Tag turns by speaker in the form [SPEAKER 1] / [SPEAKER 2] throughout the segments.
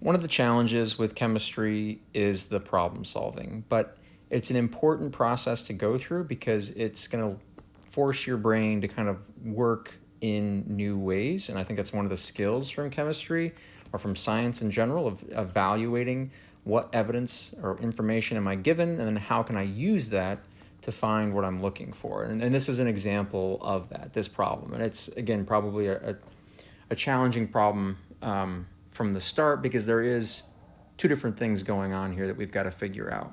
[SPEAKER 1] One of the challenges with chemistry is the problem solving, but it's an important process to go through because it's going to force your brain to kind of work in new ways. And I think that's one of the skills from chemistry or from science in general of evaluating what evidence or information am I given, and then how can I use that to find what I'm looking for. And this is an example of that, this problem. And it's, again, probably a challenging problem from the start because there is two different things going on here that we've got to figure out.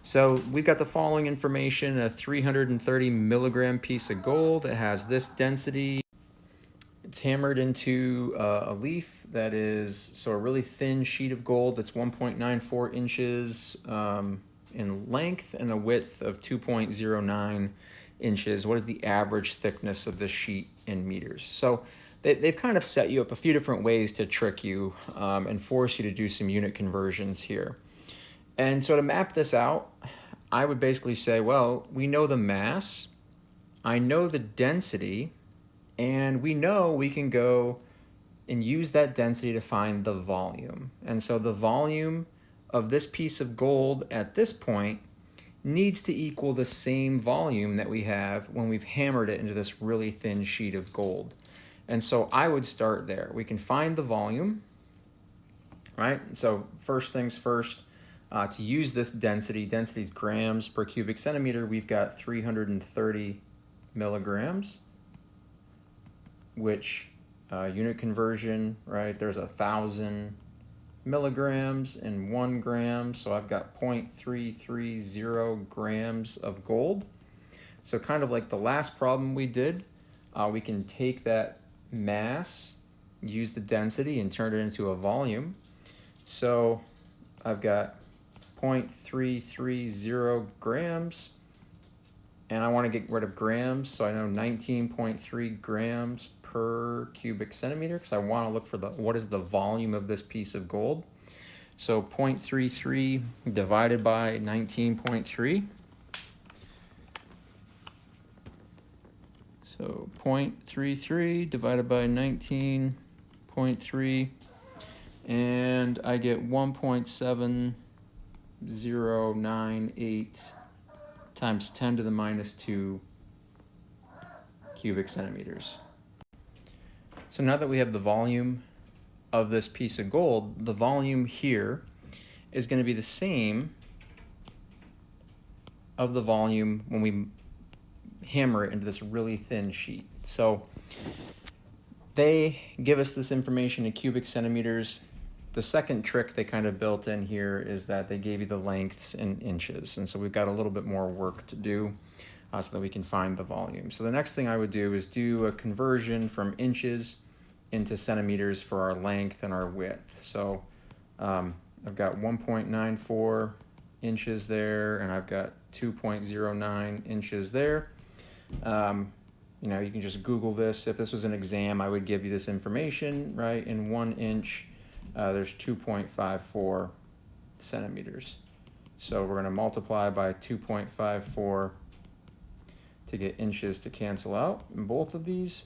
[SPEAKER 1] So we've got the following information: a 330 milligram piece of gold. It has this density. It's hammered into a leaf that is, so a really thin sheet of gold that's 1.94 inches in length and a width of 2.09 inches. What is the average thickness of this sheet in meters? So they've kind of set you up a few different ways to trick you and force you to do some unit conversions here. And so to map this out, I would basically say, well, we know the mass, I know the density, and we know we can go and use that density to find the volume. And so the volume of this piece of gold at this point needs to equal the same volume that we have when we've hammered it into this really thin sheet of gold. And so I would start there. We can find the volume, right? So first things first, to use this density is grams per cubic centimeter, we've got 330 milligrams, which unit conversion, right? There's 1,000 milligrams in 1 gram, so I've got 0.330 grams of gold. So kind of like the last problem we did, we can take that mass, use the density, and turn it into a volume. So I've got 0.330 grams, and I want to get rid of grams, so I know 19.3 grams per cubic centimeter because I want to look for what is the volume of this piece of gold. So 0.33 divided by 19.3. So 0.33 divided by 19.3, and I get 1.7098 times 10 to the minus 2 cubic centimeters. So now that we have the volume of this piece of gold, the volume here is going to be the same of the volume when we hammer it into this really thin sheet. So they give us this information in cubic centimeters. The second trick they kind of built in here is that they gave you the lengths in inches. And so we've got a little bit more work to do so that we can find the volume. So the next thing I would do is do a conversion from inches into centimeters for our length and our width. So I've got 1.94 inches there, and I've got 2.09 inches there. You know, you can just Google this. If this was an exam, I would give you this information, right? In 1 inch, there's 2.54 centimeters. So we're going to multiply by 2.54 to get inches to cancel out in both of these.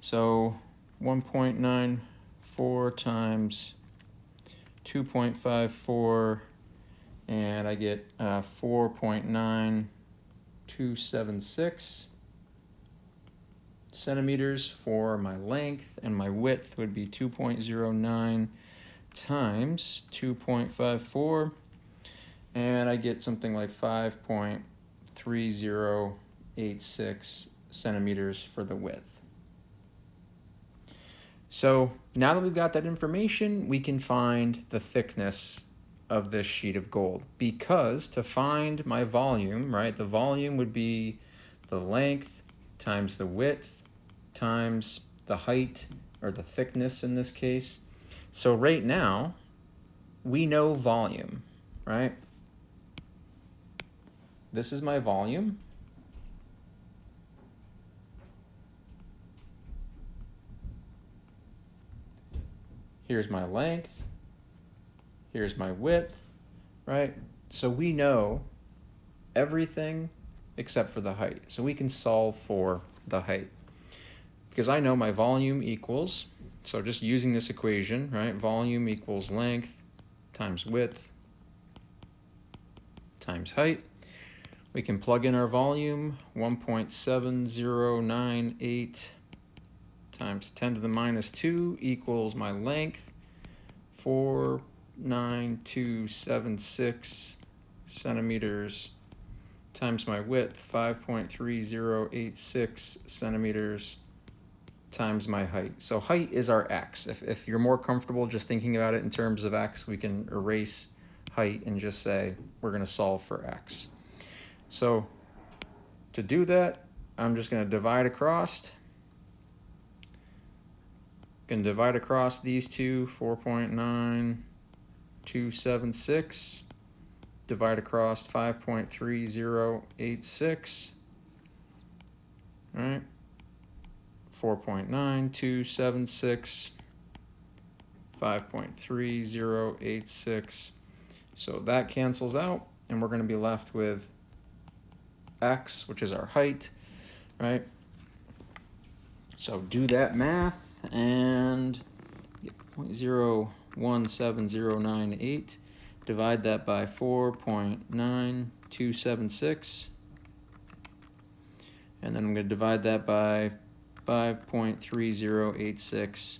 [SPEAKER 1] So 1.94 times 2.54, and I get 4.9276 centimeters for my length, and my width would be 2.09 times 2.54, and I get something like 5.3086 centimeters for the width. So now that we've got that information, we can find the thickness of this sheet of gold, because to find my volume, right, the volume would be the length times the width times the height, or the thickness in this case. So right now, we know volume, right? This is my volume. Here's my length. Here's my width, right? So we know everything except for the height. So we can solve for the height, because I know my volume equals So just using this equation, right? Volume equals length times width times height. We can plug in our volume, 1.7098 times 10 to the minus 2 equals my length, 49276 centimeters, times my width, 5.3086 centimeters, times my height. So height is our x. If you're more comfortable just thinking about it in terms of x, we can erase height and just say we're going to solve for x. So to do that, I'm just going to divide across. Going to divide across these two, 4.9276. Divide across 5.3086. All right. 4.9276, 5.3086. So that cancels out, and we're going to be left with x, which is our height, right? So do that math and get 0.017098. Divide that by 4.9276. And then I'm going to divide that by 5.3086.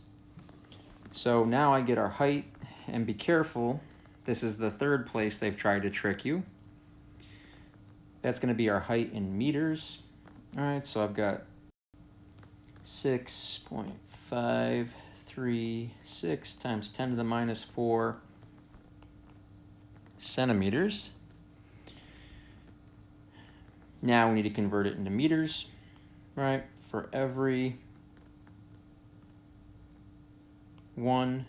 [SPEAKER 1] So now I get our height, and be careful, this is the third place they've tried to trick you. That's going to be our height in meters. All right, so I've got 6.536 times 10 to the minus 4 centimeters. Now we need to convert it into meters, right? For every 1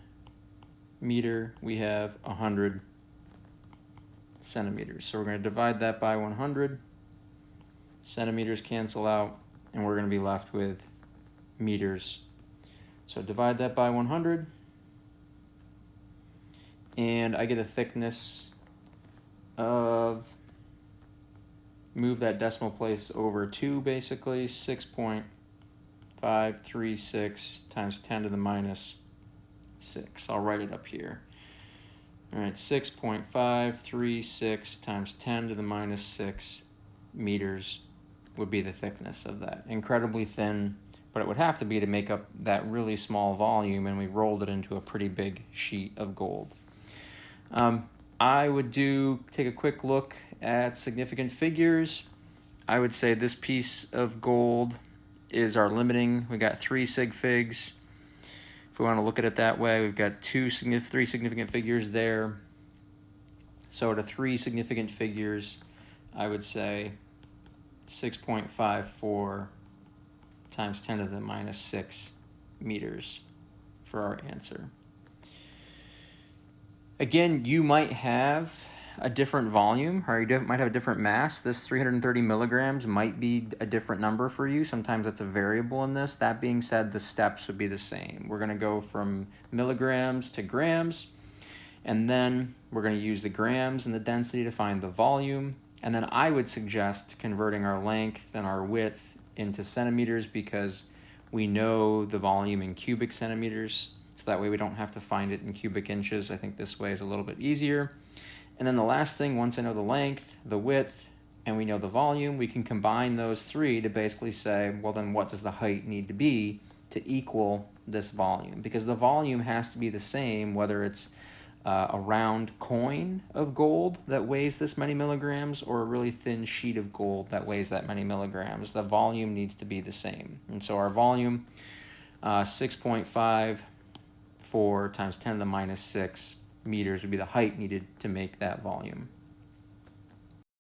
[SPEAKER 1] meter, we have 100 centimeters. So we're going to divide that by 100. Centimeters cancel out, and we're going to be left with meters. So divide that by 100, and I get a thickness of, move that decimal place over 2, basically, 6.536 times 10 to the minus 6. I'll write it up here. All right, 6.536 times 10 to the minus 6 meters would be the thickness of that. Incredibly thin, but it would have to be to make up that really small volume, and we rolled it into a pretty big sheet of gold. I would take a quick look at significant figures. I would say this piece of gold is our limiting. We got 3 sig figs. If we want to look at it that way, we've got 3 significant figures there. So to 3 significant figures, I would say 6.54 times 10 to the minus 6 meters for our answer. Again, you might have a different volume, or you might have a different mass. This 330 milligrams might be a different number for you. Sometimes that's a variable in this. That being said, the steps would be the same. We're going to go from milligrams to grams, and then we're going to use the grams and the density to find the volume. And then I would suggest converting our length and our width into centimeters, because we know the volume in cubic centimeters, so that way we don't have to find it in cubic inches. I think this way is a little bit easier. And then the last thing, once I know the length, the width, and we know the volume, we can combine those 3 to basically say, well, then what does the height need to be to equal this volume? Because the volume has to be the same, whether it's a round coin of gold that weighs this many milligrams or a really thin sheet of gold that weighs that many milligrams. The volume needs to be the same. And so our volume, 6.54 times 10 to the minus 6 meters would be the height needed to make that volume.